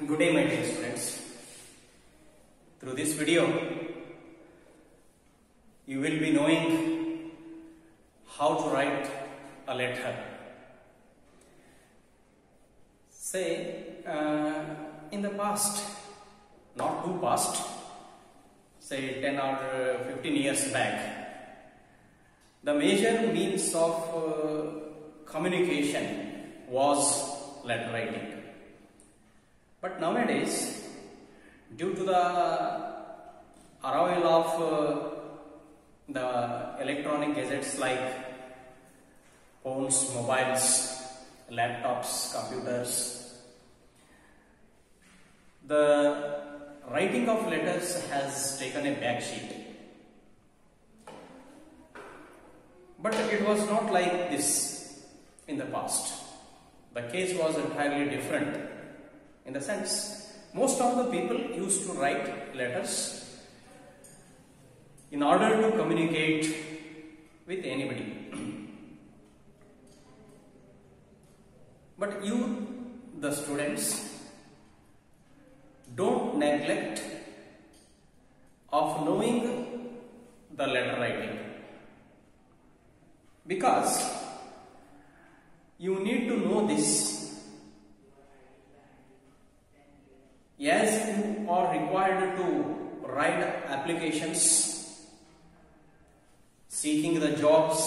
Good day, my dear students. Through this video, you will be knowing how to write a letter. Say, in the past, not too past, say 10 or 15 years back, the major means of communication was letter writing. But nowadays, due to the arrival of the electronic gadgets like phones, mobiles, laptops, computers, the writing of letters has taken a back seat. But it was not like this in the past. The case was entirely different. In the sense, most of the people used to write letters in order to communicate with anybody. But you, the students, don't neglect of knowing the letter writing, because you need to know this as you are required to write applications, seeking the jobs,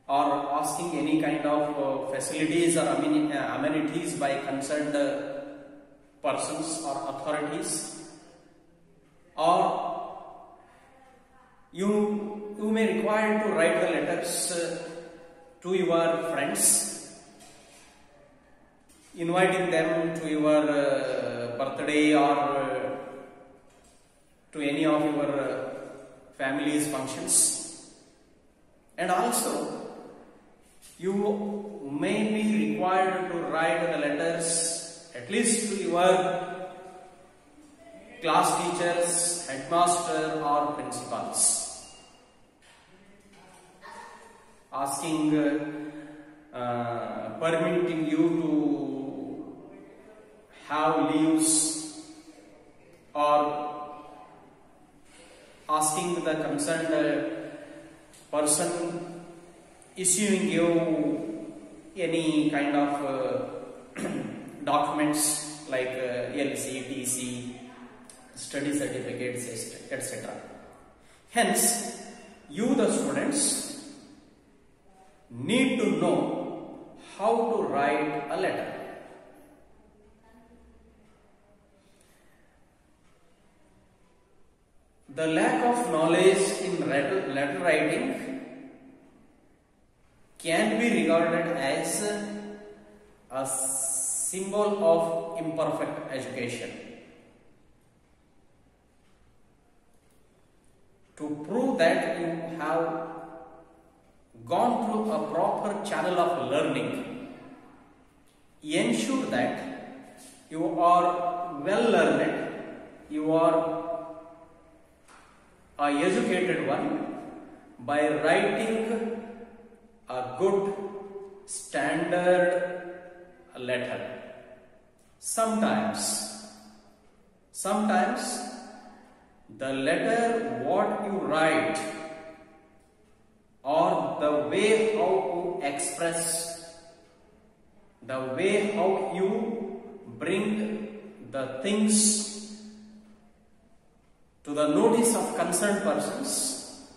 or asking any kind of facilities or amenities by concerned persons or authorities, or you may require to write the letters to your friends, inviting them to your birthday or to any of your family's functions. And also, you may be required to write the letters at least to your class teachers, headmaster or principals, asking, permitting you to have leaves, or asking the concerned person issuing you any kind of documents like LC, TC, study certificates, etc. Hence, you the students need to know how to write a letter. The lack of knowledge in letter writing can be regarded as a symbol of imperfect education. To prove that you have gone through a proper channel of learning, ensure that you are well learned, you are an educated one, by writing a good standard letter. Sometimes the letter what you write or the way how you express, the way how you bring the things to the notice of concerned persons,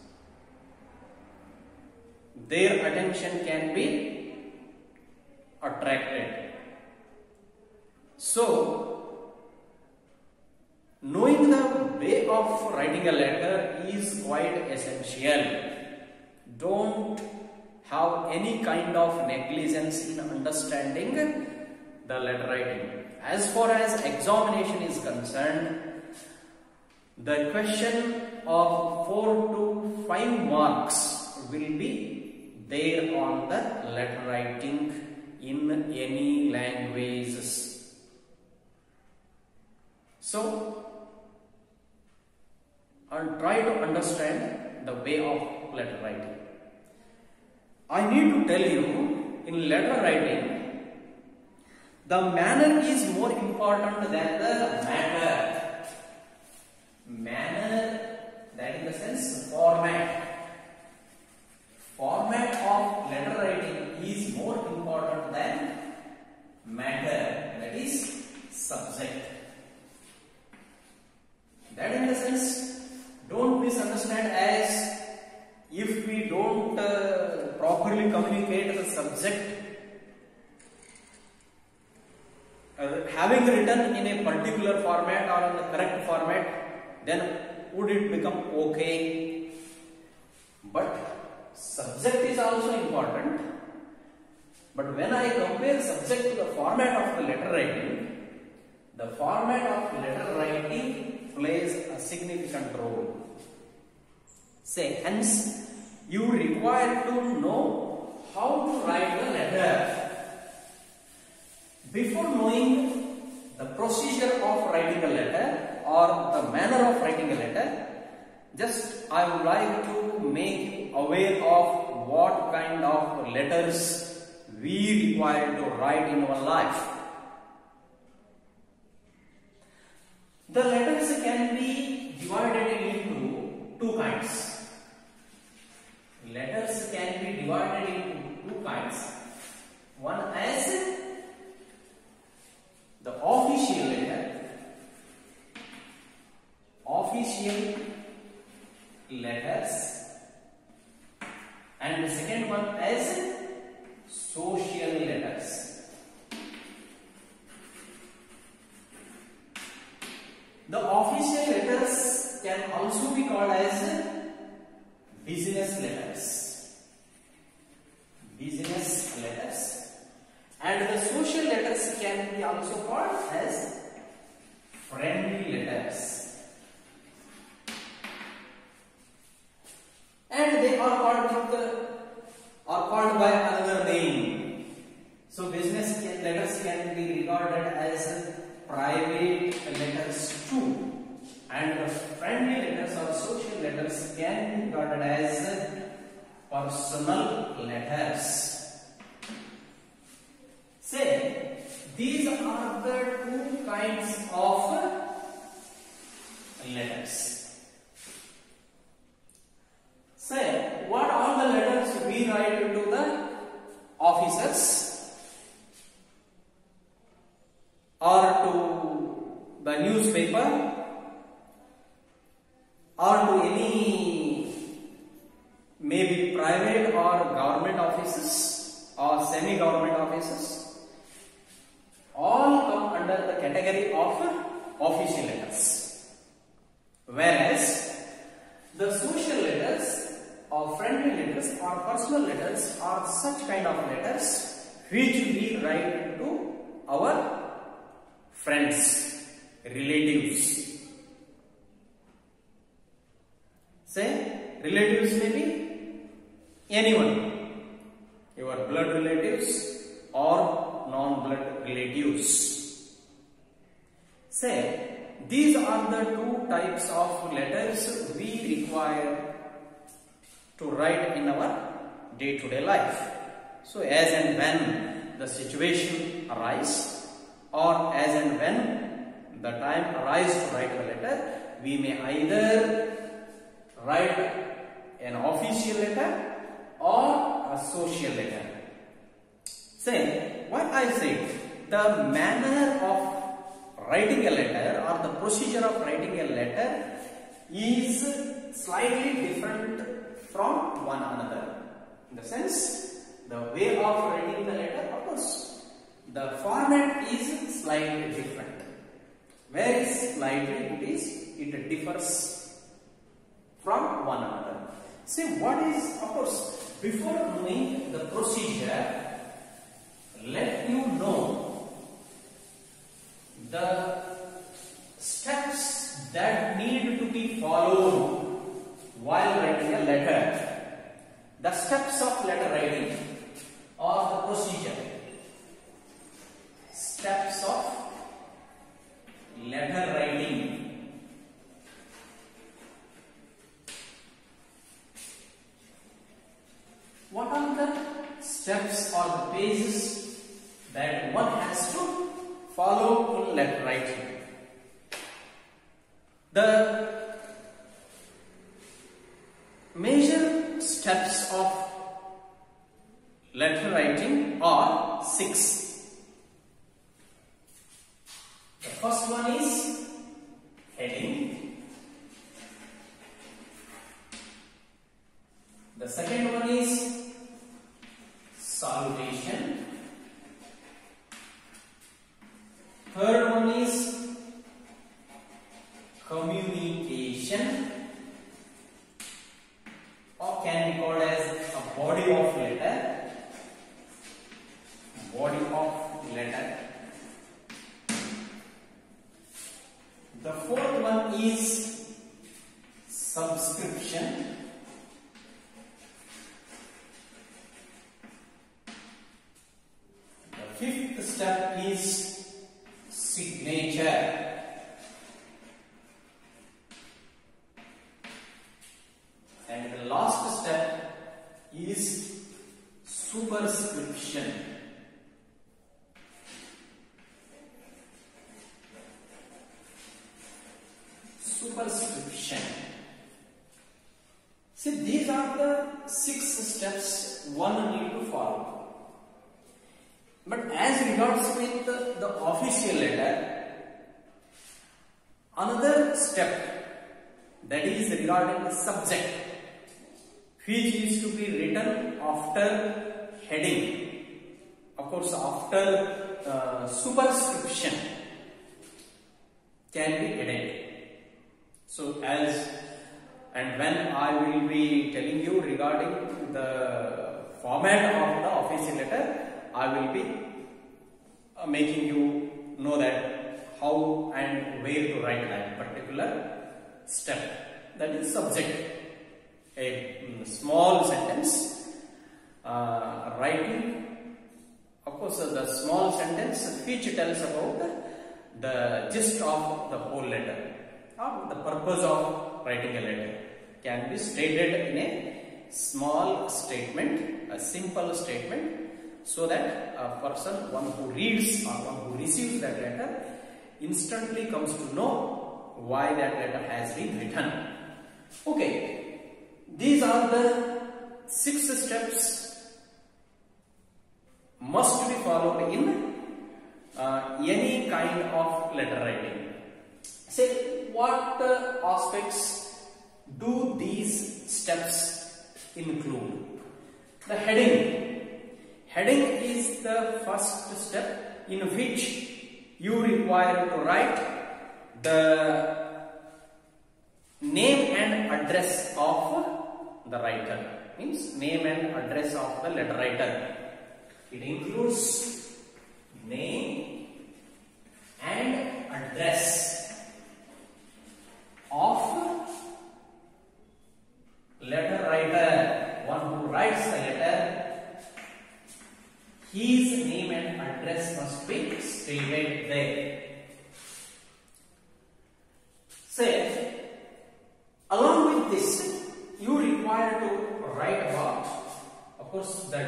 their attention can be attracted. So, knowing the way of writing a letter is quite essential. Don't have any kind of negligence in understanding the letter writing. As far as examination is concerned, the question of 4 to 5 marks will be there on the letter writing in any languages. So, I'll try to understand the way of letter writing. I need to tell you, in letter writing, The manner is more important than the matter. Manner, that in the sense format. Format of letter writing is more important than matter, that is subject. That in the sense, don't misunderstand as if we don't properly communicate the subject, having written in a particular format or in the correct format, then would it become okay? But subject is also important. But when I compare subject to the format of the letter writing, the format of letter writing plays a significant role. Say, hence, you require to know how to write the letter. Before knowing the procedure of writing a letter or the manner of writing a letter, just I would like to make you aware of what kind of letters we require to write in our life. The letters can be divided into two kinds. Letters can be divided into two kinds. One as the official letter, official letters, and the second one as social letters. The official letters can also be called as business letters. Business letters. And the social letters can be also called as friendly letters. And they are called by another name. So business letters can be regarded as private letters too. And the friendly letters or social letters can be regarded as personal letters. Say, these are the two kinds of letters. Say, what are the letters we write to the officers or to the newspaper or to any maybe private or government offices or semi-government offices? All come under the category of official letters. Whereas the social letters or friendly letters or personal letters are such kind of letters which we write to our friends, relatives. Say, relatives may be anyone, your blood relatives or non-blood relatives. Say, these are the two types of letters we require to write in our day-to-day life. So, as and when the situation arises or as and when the time arises to write a letter, we may either write an official letter or a social letter. Say, what I said, the manner of writing a letter or the procedure of writing a letter is slightly different from one another. In the sense, the way of writing the letter, of course, the format is slightly different. Very slightly it differs from one another. See, what is, of course, before knowing the procedure, let you know the steps that need to be followed while writing a letter. The steps of letter writing or the procedure. Steps of letter writing. What are the steps or the pages that has to follow in letter writing. The major steps of letter writing are 6. The first one is heading. The second one is salutation. Third one is communication, or can be called as a body of letter. Body of letter. The fourth one is subscription. The fifth step is signature. And the last step is superscription. Superscription. See, these are the 6 steps one need to follow. But as regards with the official letter, another step, that is regarding the subject, which is to be written after heading. Of course, after superscription can be headed. So as and when I will be telling you regarding the format of the official letter, I will be making you know that how and where to write that particular step, that is subject. A small sentence writing, of course the small sentence which tells about the gist of the whole letter, or the purpose of writing a letter, can be stated in a small statement, a simple statement, so that a person, one who reads or one who receives that letter, instantly comes to know why that letter has been written. Okay, these are the 6 steps must be followed in any kind of letter writing. Say, what aspects do these steps include? The heading. Heading is the first step in which you require to write the name and address of the writer. Means name and address of the letter writer. It includes name and address of letter writer, one who writes the letter. His name and address must be stated there. Say, along with this, you require to write about, of course, the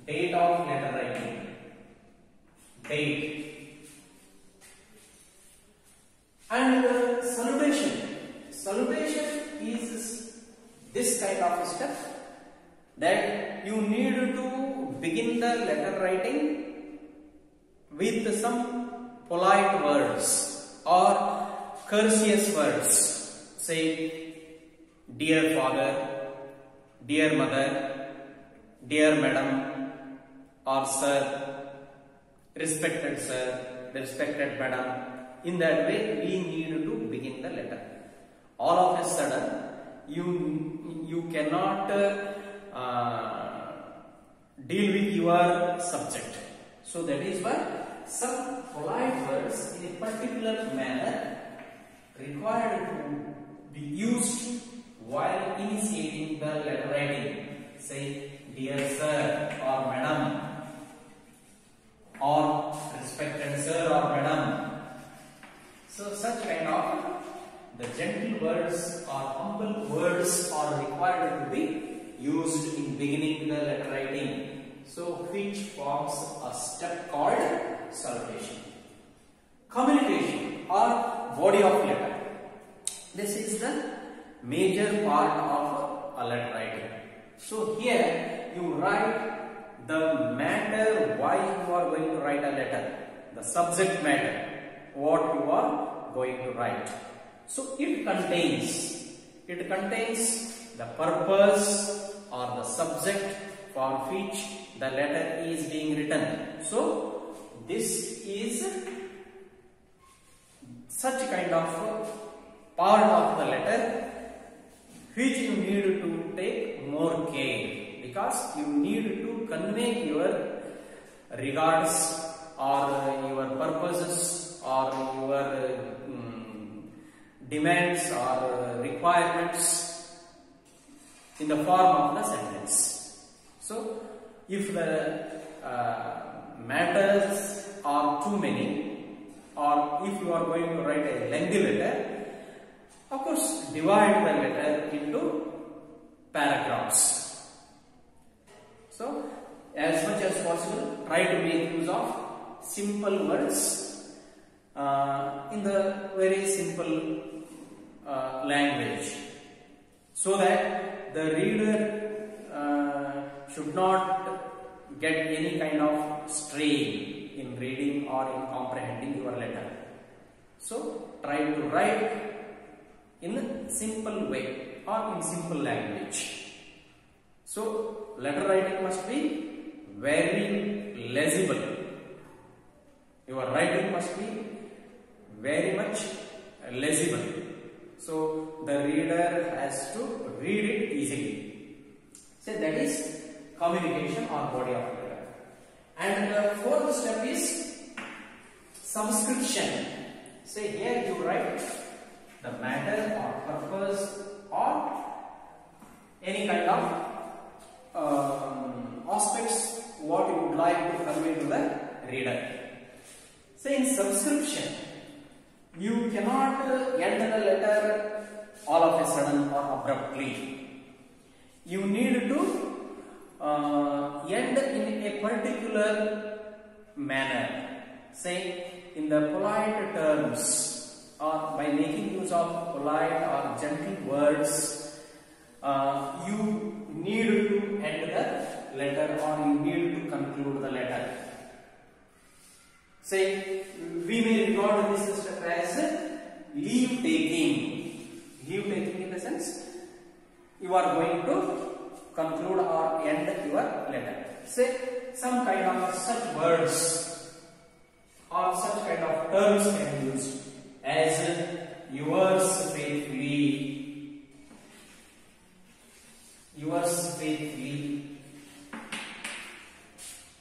date of letter writing, date, and salutation. Salutation is this kind of a step that you need to begin the letter writing with some polite words or courteous words. Say, dear father, dear mother, dear madam, or sir, respected sir, respected madam. In that way, we need to begin the letter. All of a sudden, you cannot deal with your subject. So that is why some polite words in a particular manner required to be used while initiating the letter writing. Say, dear sir or madam, or respected sir or madam. So such kind of the gentle words or humble words are required to be used in beginning the letter writing. So which forms a step called salutation. Communication or body of letter. This is the major part of a letter writing. So here you write the matter why you are going to write a letter, the subject matter, what you are going to write. So it contains the purpose or the subject for which the letter is being written. So this is such kind of part of the letter which you need to take more care, because you need to convey your regards or your purposes or your demands or requirements in the form of the sentence. So if the matters are too many, or if you are going to write a lengthy letter, of course divide the letter into paragraphs. So as much as possible try to make use of simple words in the very simple language, so that the reader should not get any kind of strain in reading or in comprehending your letter. So try to write in a simple way or in simple language. So letter writing must be very legible. Your writing must be very much legible. So the reader has to read it easily. So that is communication or body of letter. And the fourth step is subscription. Say here you write the matter or purpose or any kind of aspects what you would like to convey to the reader. Say in subscription, you cannot end the letter all of a sudden or abruptly. You need to end in a particular manner. Say in the polite terms, or by making use of polite or gentle words, you need to end the letter or you need to conclude the letter. Say, we may regard this step as leave taking. Leave taking in the sense, you are going to conclude or end your letter. Say, some kind of such words or such kind of terms can be used as yours faithfully, yours faithfully,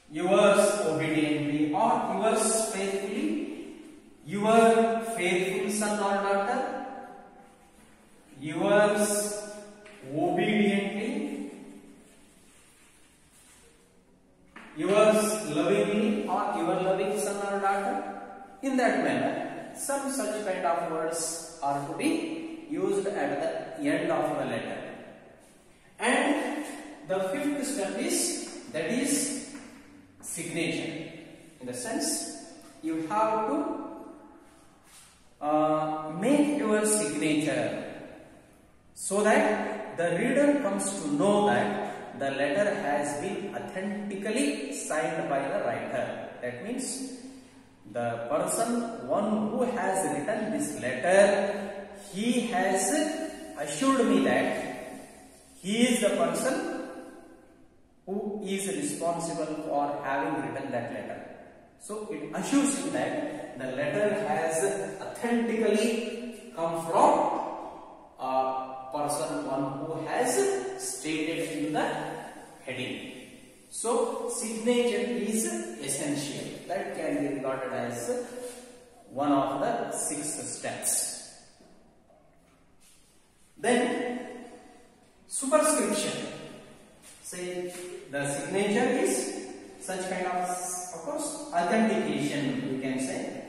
yours obediently, or yours faithfully, your faithful son or daughter, yours obediently, yours lovingly, or your loving son or daughter. In that manner, some such kind of words are to be used at the end of the letter. And the fifth step is, that is signature. In the sense, you have to make your signature so that the reader comes to know that the letter has been authentically signed by the writer. That means the person, one who has written this letter, he has assured me that he is the person who is responsible for having written that letter. So it assures him that the letter has authentically come from a person, one who has stated in the heading. So signature is essential. That can be regarded as one of the 6 steps. Then superscription. Say the signature is such kind of course, authentication, you can say.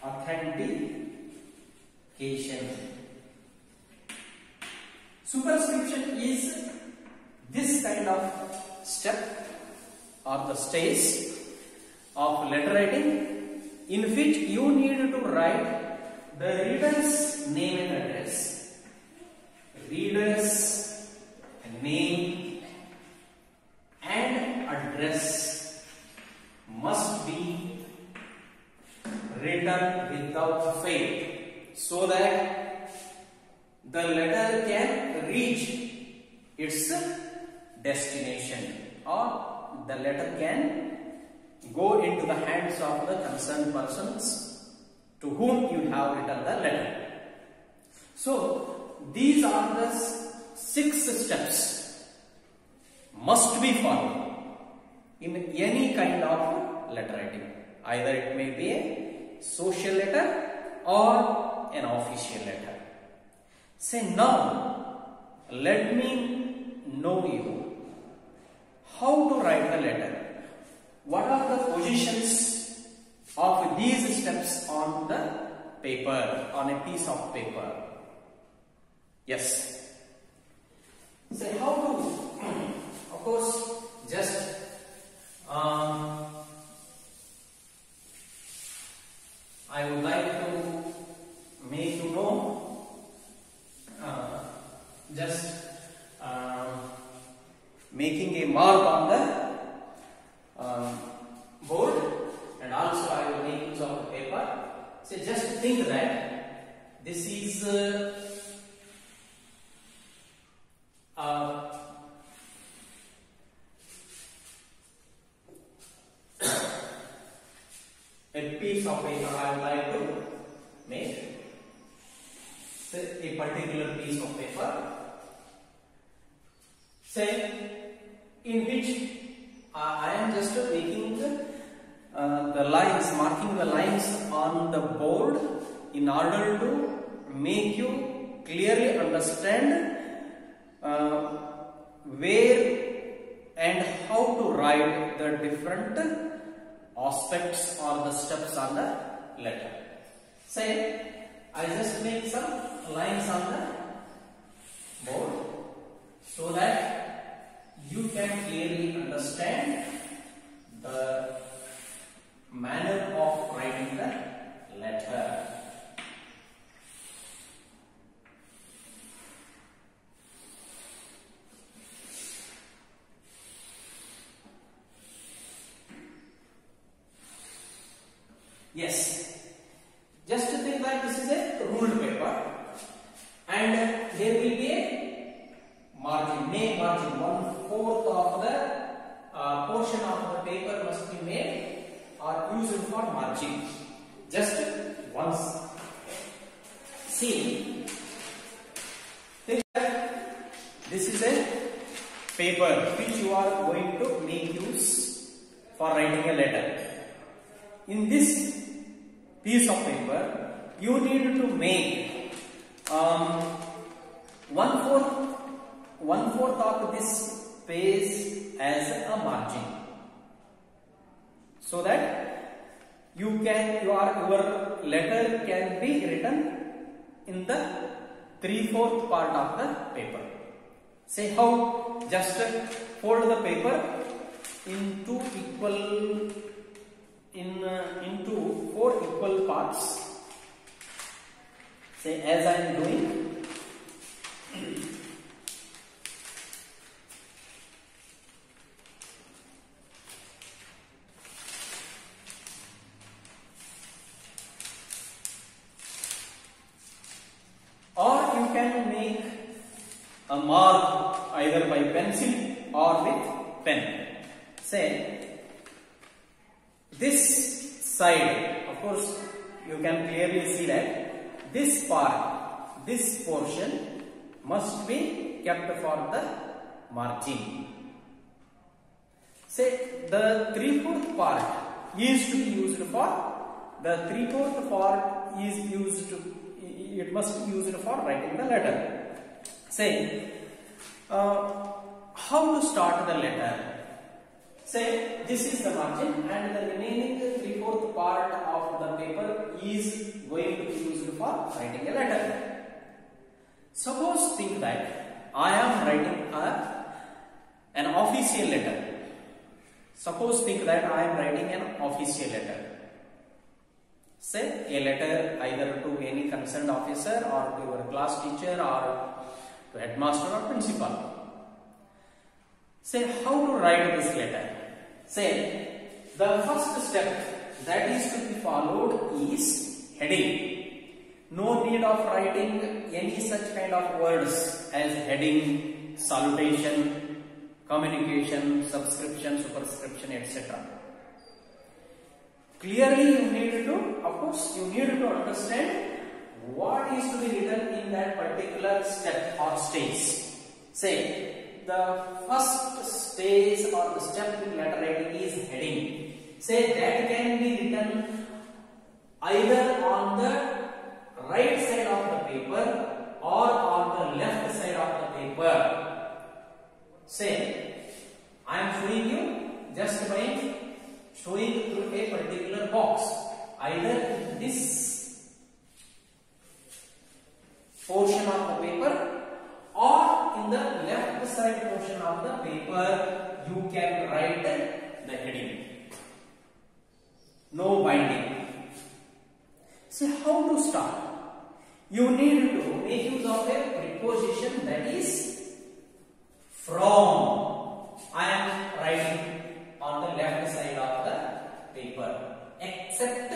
Authentication. Superscription is this kind of step or the stage of letter writing in which you need to write the reader's name and address. Reader's name and address must be written without fail so that the letter can reach its destination, or the letter can go into the hands of the concerned persons to whom you have written the letter. So these are the 6 steps must be followed in any kind of letter writing. Either it may be a social letter or an official letter. Say, now let me know you how to write the letter. What are the positions of these steps on the paper, on a piece of paper? Yes. Say, how to, of course, just I would like to make you know, just making a mark on the board, and also I will make use of the paper. So just think that this is a piece of paper I would like to make. Say a particular piece of paper, say in which I am just making the lines, marking the lines on the board in order to make you clearly understand where and how to write the different aspects or the steps on the letter. Say I just make some lines on the board so that you can clearly understand the manner of writing the letter. Yes, just to think that this is a ruled paper and there will be a margin, name margin, 1/4 of the portion of the paper must be made or used for margin. Just once. See, think that this is a paper which you are going to make use for writing a letter. In this piece of paper, you need to make 1/4 of this page as a margin, so that your letter can be written in the 3/4 part of the paper. Say how? Just fold the paper into into 4 equal parts. Say as I am doing. Or you can make a mark either by pencil or with pen. Say this side, of course you can clearly see that this part, this portion must be kept for the margin. Say the 3/4 part is to be used for, the 3/4 part is used to, it must be used for writing the letter. Say how to start the letter. Say this is the margin and the remaining 3/4 part of the paper is going to be used for writing a letter. Suppose think that I am writing an official letter. Suppose think that I am writing an official letter. Say a letter either to any concerned officer or to your class teacher or to headmaster or principal. Say how to write this letter. Say the first step that is to be followed is heading. No need of writing any such kind of words as heading, salutation, communication, subscription, superscription, etc. Clearly you need to, of course, you need to understand what is to be written in that particular step or stage. Say the first stage or the step in letter writing is heading. Say that can be written either on the right side of the paper or on the left side of the paper. Say I am showing you just by showing through a particular box, either in this portion of the paper or in the left side portion of the paper. You can write the heading. No binding. See how to start. You need to make use of a preposition that is from. I am writing on the left side of the paper, except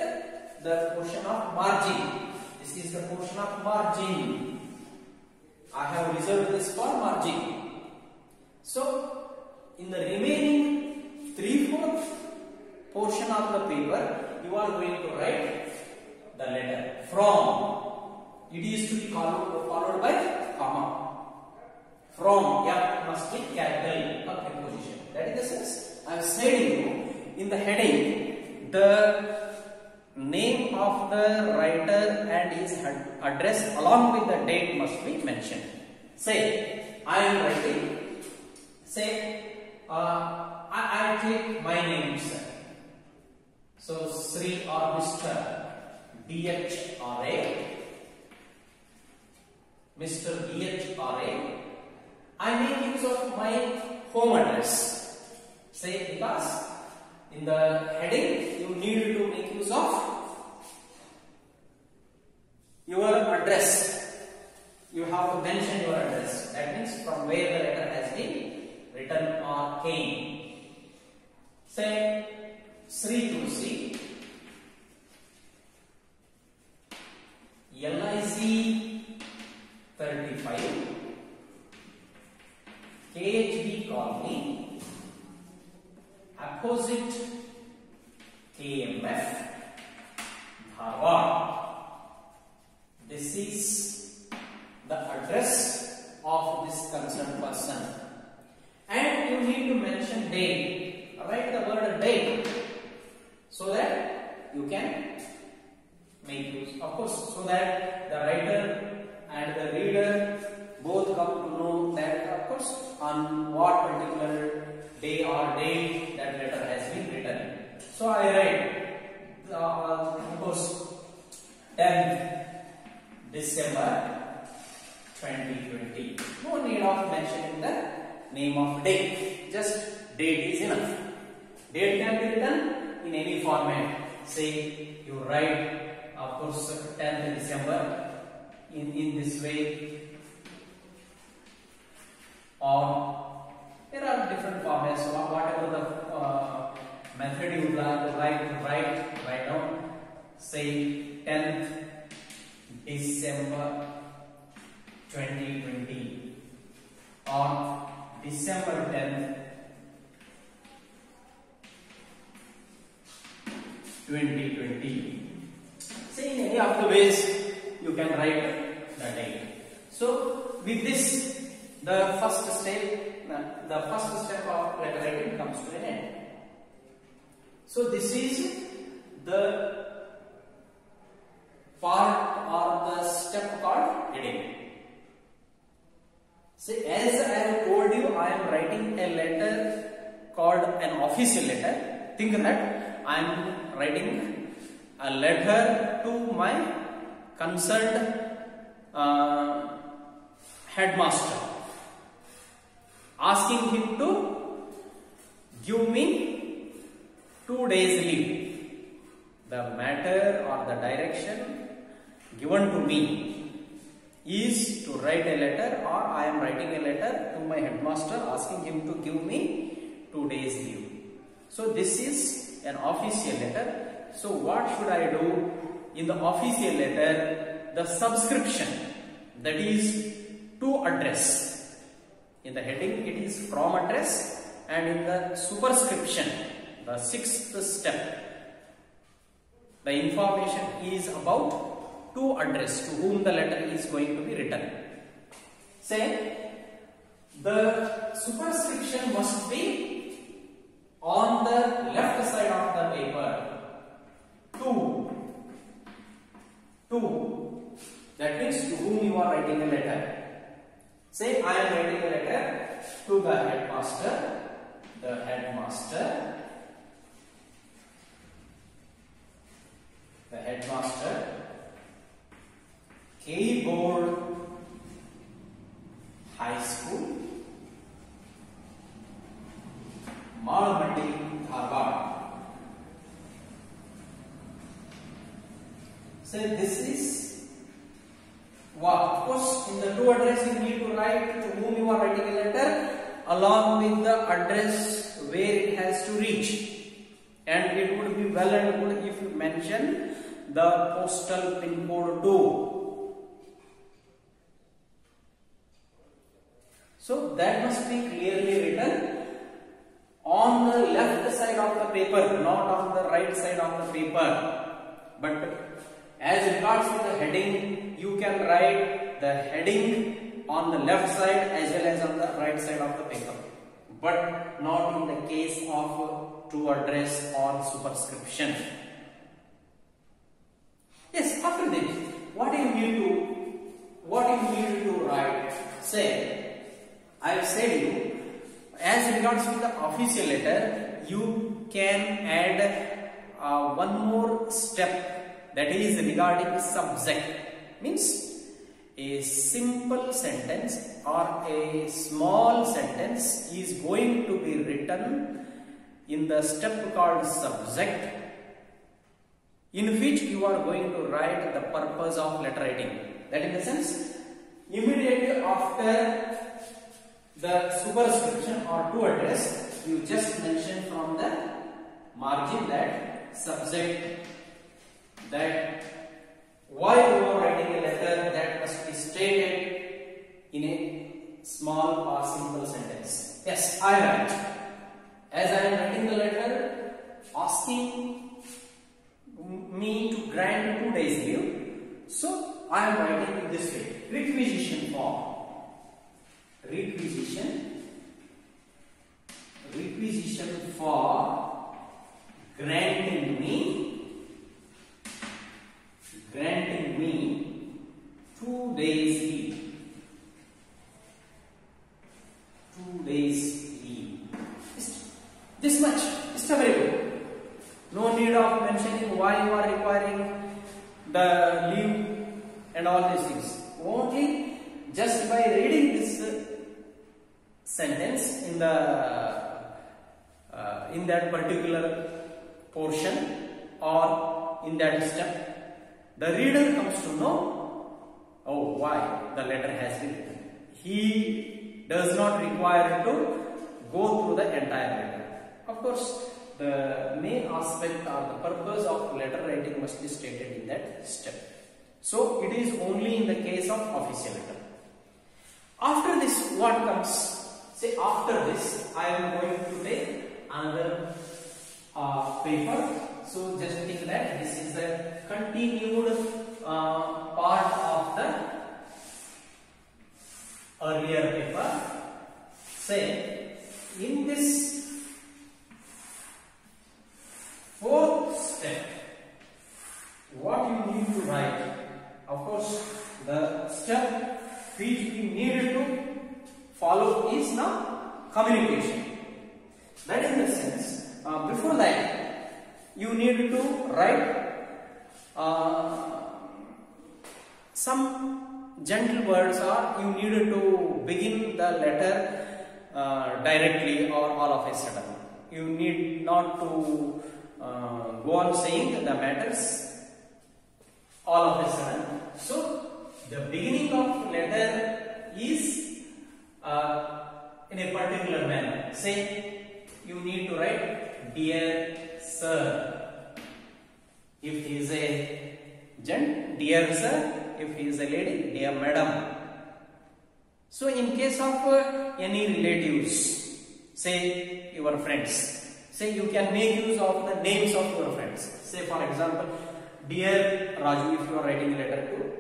the portion of margin. This is the portion of margin. I have reserved this for margin. So in the remaining 3/4 portion of the paper, you are going to write the letter from. It is to be followed by comma. From, yeah, must be capital or preposition. That is the sense. I have said you in the heading the name of the writer and his address along with the date must be mentioned. Say I am writing. Say I take my name, sir. So Sri or Mr. DHRA, Mr. DHRA. I make use of my home address. Say because in the heading you need to make use of your address. You have to mention your address. That means from where the letter has been written or came. Say Sri Tulsi, LIC 35, KHB Colony, opposite KMF, Dharwad. This is the address of this concerned person. And you need to mention date. Write the word date so that you can make use. Of course, so that the writer and the reader both come to know that, of course, on what particular day or date that letter has been written. So I write, of course, 10th December 2020. No need of mentioning the name of date. Just date is enough. Date can be written in any format. Say you write, of course, 10th December in this way. Or there are different formats. So whatever the method you would like to write down. Say 10th December 2020 or December 10th 2020. See, in any of the ways you can write the date. So with this, the first step of letter writing comes to an end. So this is the part or the step called heading. See, as I have told you, I am writing a letter called an official letter. Think that I am writing a letter to my concerned headmaster, asking him to give me 2 days leave. The matter or the direction given to me is to write a letter, or I am writing a letter to my headmaster asking him to give me 2 days leave. So this is an official letter. So what should I do in the official letter? The subscription, that is to address. In the heading it is from address, and in the superscription, the 6th step, the information is about to address, to whom the letter is going to be written. Say, the superscription must be on the left side of the paper. To. That means to whom you are writing a letter. Say, I am writing a letter to the headmaster. The headmaster, K-Board High School, Malmati, Dharwad. Say, this is what? Of course, in the to address you need to write to whom you are writing a letter along with the address where it has to reach. And it would be well and good if you mention the postal pin code too. So that must be clearly written on the left side of the paper, not on the right side of the paper. But as regards to the heading, you can write the heading on the left side as well as on the right side of the paper, but not in the case of to address or superscription. Yes, after this, what you need to write? Say, I have said you, as regards to the official letter, you can add one more step, that is regarding subject. Means a simple sentence or a small sentence is going to be written in the step called subject, in which you are going to write the purpose of letter writing. That in the sense, immediately after the superscription or to address, you just mention from the margin that subject, that why you are writing a letter, that must be stated in a small or simple sentence. Yes, I write. As I am writing the letter asking me to grant 2 days leave, so I am writing in this way: requisition form. Requisition for granting me 2 days leave. 2 days leave. This much is very good. No need of mentioning why you are requiring the leave and all these things. Only just by reading this sentence in that particular portion or in that step, the reader comes to know, oh, why the letter has been written. He does not require to go through the entire letter. Of course, the main aspect or the purpose of letter writing must be stated in that step. So it is only in the case of official letter. After this, what comes? Say, after this, I am going to take another paper. So just think that this is the continued part of the earlier paper. Say, in this 4th step, what you need to write? Of course, the step which we need to follow is now communication. That is the sense. Before that, you need to write some gentle words, or you need to begin the letter directly or all of a sudden. You need not to go on saying the matters all of a sudden. So the beginning of letter is in a particular manner. Say you need to write dear sir. If he is a gent, dear sir. If he is a lady, dear madam. So in case of any relatives, say your friends, say you can make use of the names of your friends. Say for example, dear Raju, if you are writing a letter to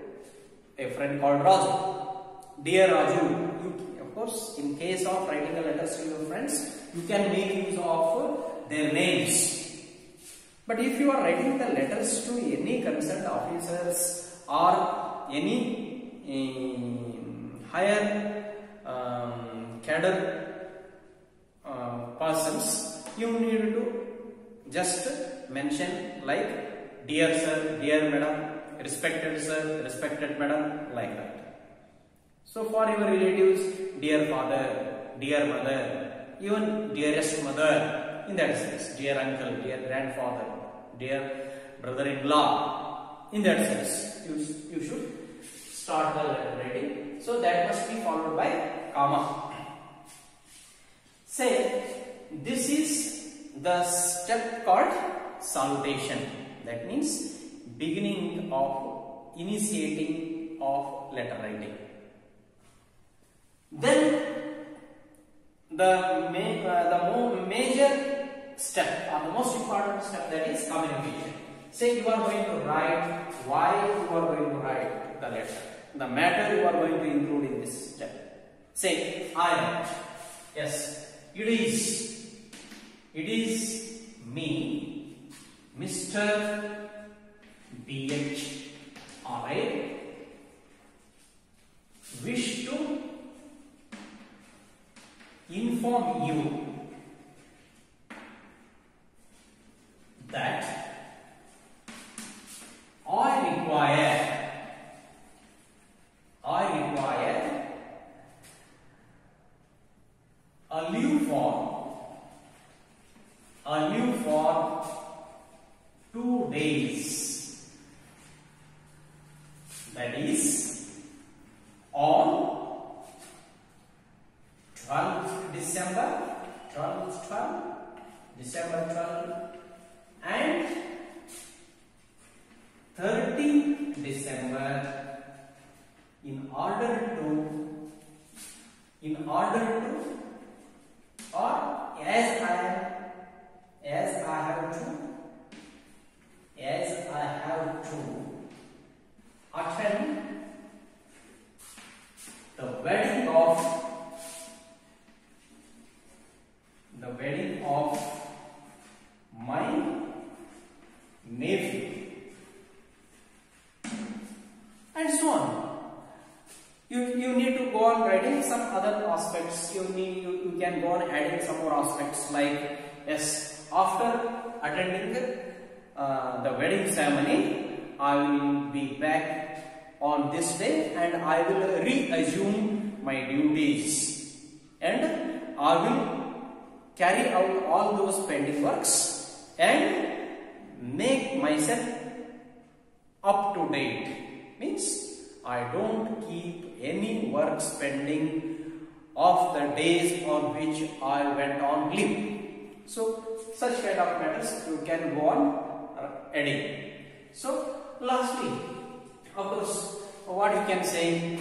a friend called Raju. Dear Raju, of course, in case of writing a letter to your friends, you can make use of their names. But if you are writing the letters to any concerned officers or any higher cadre persons, you need to just mention like dear sir, dear madam, respected sir, respected madam, like that. So for your relatives, dear father, dear mother, even dearest mother, in that sense, dear uncle, dear grandfather, dear brother-in-law, in that sense, you should start the letter writing. So that must be followed by comma. Say this is the step called salutation. That means beginning of initiating of letter writing. Then the major step or the most important step, that is communication. Say you are going to write why you are going to write the letter, the matter you are going to include in this step. Say I am. Yes, it is me, Mr. BH. I wish to inform you that I require a leave for 2 days. That is on 12th December, 12 and 13th December, in order to or as I have to attend the wedding of my nephew, and so on. You need to go on writing some other aspects. You can go on adding some more aspects like, yes, after attending the wedding ceremony, I will be back on this day and I will reassume my duties and I will carry out all those pending works and make myself up to date. Means I don't keep any works pending of the days on which I went on leave. So such kind of matters you can go on adding. So lastly, of course, what you can say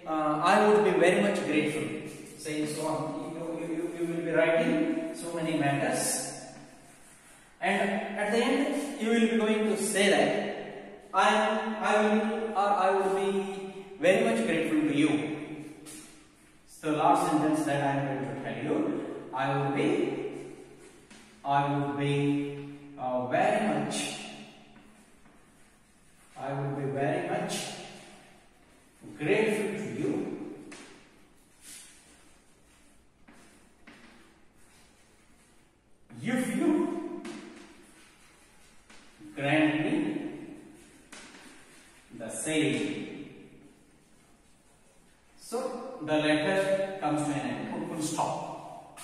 I would be very much grateful. Say so on. You will be writing so many matters, and at the end you will be going to say that I will be very much grateful to you. So the last sentence that I am going to tell you, I will be very much grateful to you if you grant me the same. So the letter comes to an end, full stop.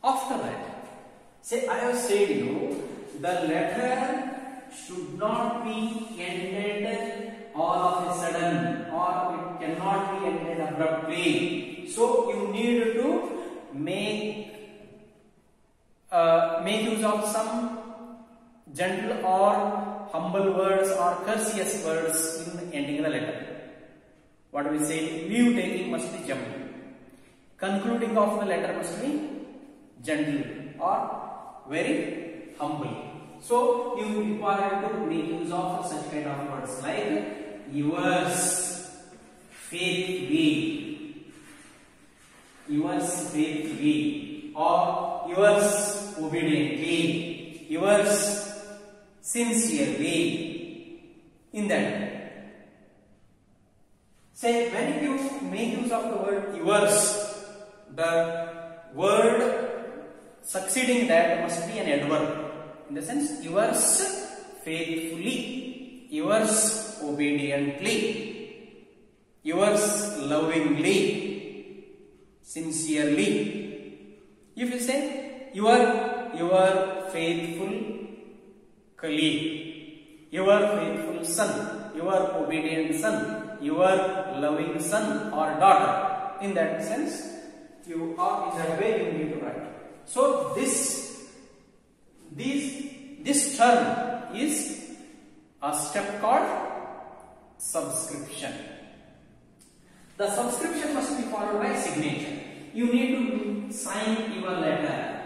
After that, Say, I have said you, the letter should not be ended all of a sudden, or it cannot be ended abruptly. So you need to make use of some gentle or humble words or courteous words in ending the letter. What we say, leave taking must be gentle. Concluding of the letter must be gentle or very humble. So you require to make use of such kind of words like yours faithfully, or yours obediently, yours sincerely. In that, say, when you make use of the word yours, the word succeeding that must be an adverb. In the sense, yours faithfully, yours obediently, yours lovingly, sincerely. If you say your faithful colleague, your faithful son, your obedient son, your loving son or daughter, in that sense, you are in that way you need to write. So this term is a step called subscription. The subscription must be followed by signature. You need to sign your letter.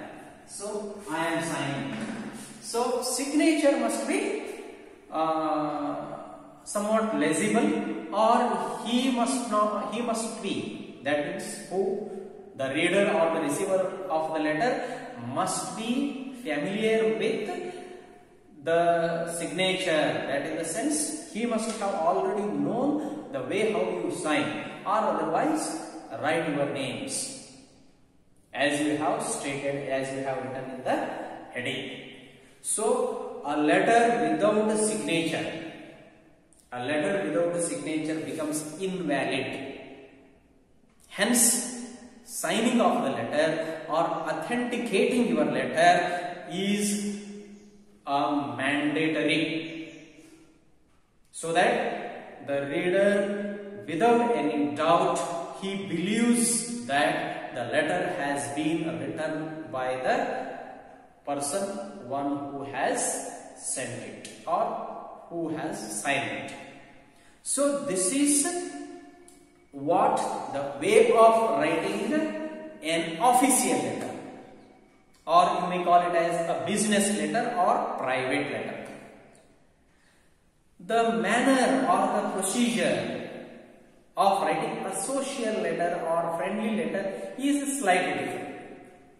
So I am signing. So signature must be somewhat legible, or he must be, that means who, the reader or the receiver of the letter must be familiar with the signature. That is the sense, he must have already known the way how you sign, or otherwise write your names as you have stated, as you have written in the heading. So a letter without a signature becomes invalid. Hence, signing of the letter or authenticating your letter is mandatory, so that the reader, without any doubt, he believes that the letter has been written by the person, one who has sent it or who has signed it. So this is what the way of writing an official letter, or you may call it as a business letter or private letter. The manner or the procedure of writing a social letter or friendly letter is slightly different.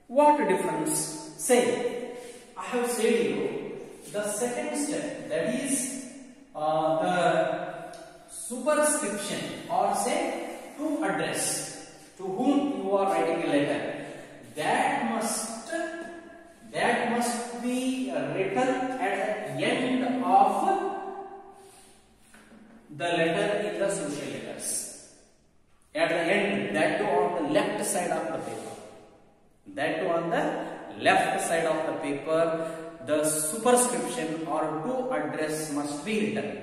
What difference? Say, I have said you the second step, that is the superscription, or say to address, to whom you are writing a letter, that must be written at the end of the letter in the social letters. At the end, that too on the left side of the paper. That too on the left side of the paper, the superscription or to address must be written.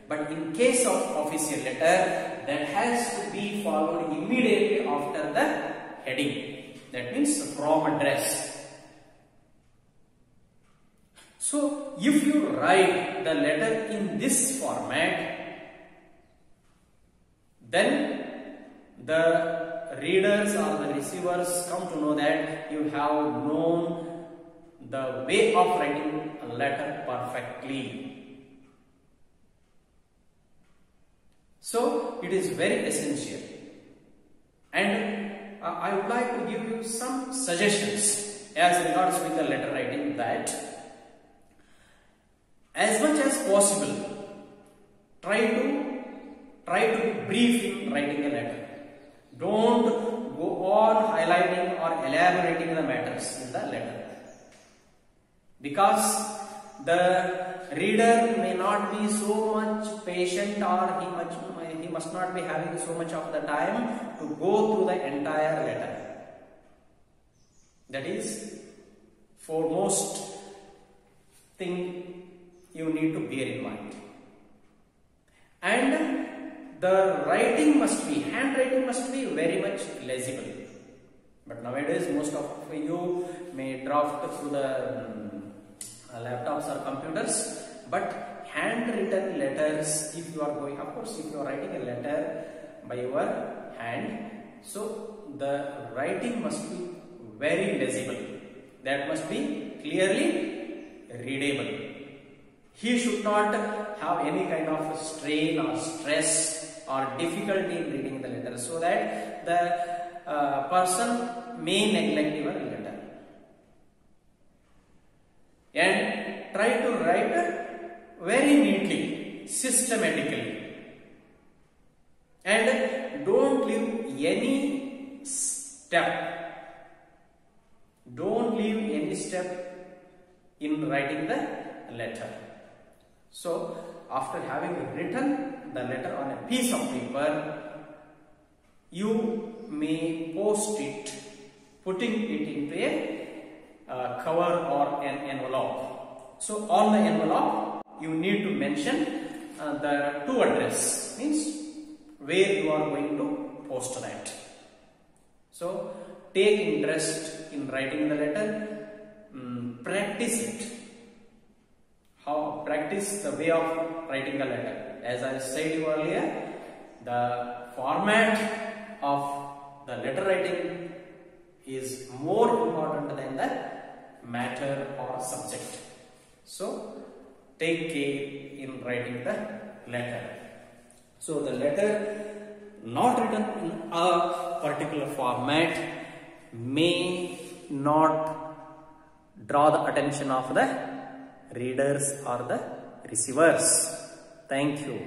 But in case of official letter, that has to be followed immediately after the heading. That means from address. So if you write the letter in this format, then the readers or the receivers come to know that you have known the way of writing a letter perfectly. So it is very essential, and I would like to give you some suggestions as regards with the letter writing, that as much as possible try to be brief in writing a letter. Don't go on highlighting or elaborating the matters in the letter, because the reader may not be so much patient, or he must not be having so much of the time to go through the entire letter. That is, foremost thing you need to bear in mind. And the handwriting must be very much legible. But nowadays most of you may draft through the laptops or computers, but handwritten letters, if you are going, of course if you are writing a letter by your hand, so the writing must be very legible, that must be clearly readable. He should not have any kind of strain or stress or difficulty in reading the letter, so that the person may neglect your letter. And try to write very neatly, systematically, and don't leave any step. Don't leave any step in writing the letter. So after having written the letter on a piece of paper, you may post it, putting it into a cover or an envelope. So on the envelope you need to mention the to address, means where you are going to post that. So take interest in writing the letter, practice it. Practice the way of writing a letter. As I said earlier, the format of the letter writing is more important than the matter or subject. So take care in writing the letter. So the letter not written in a particular format may not draw the attention of the readers or the receivers. Thank you.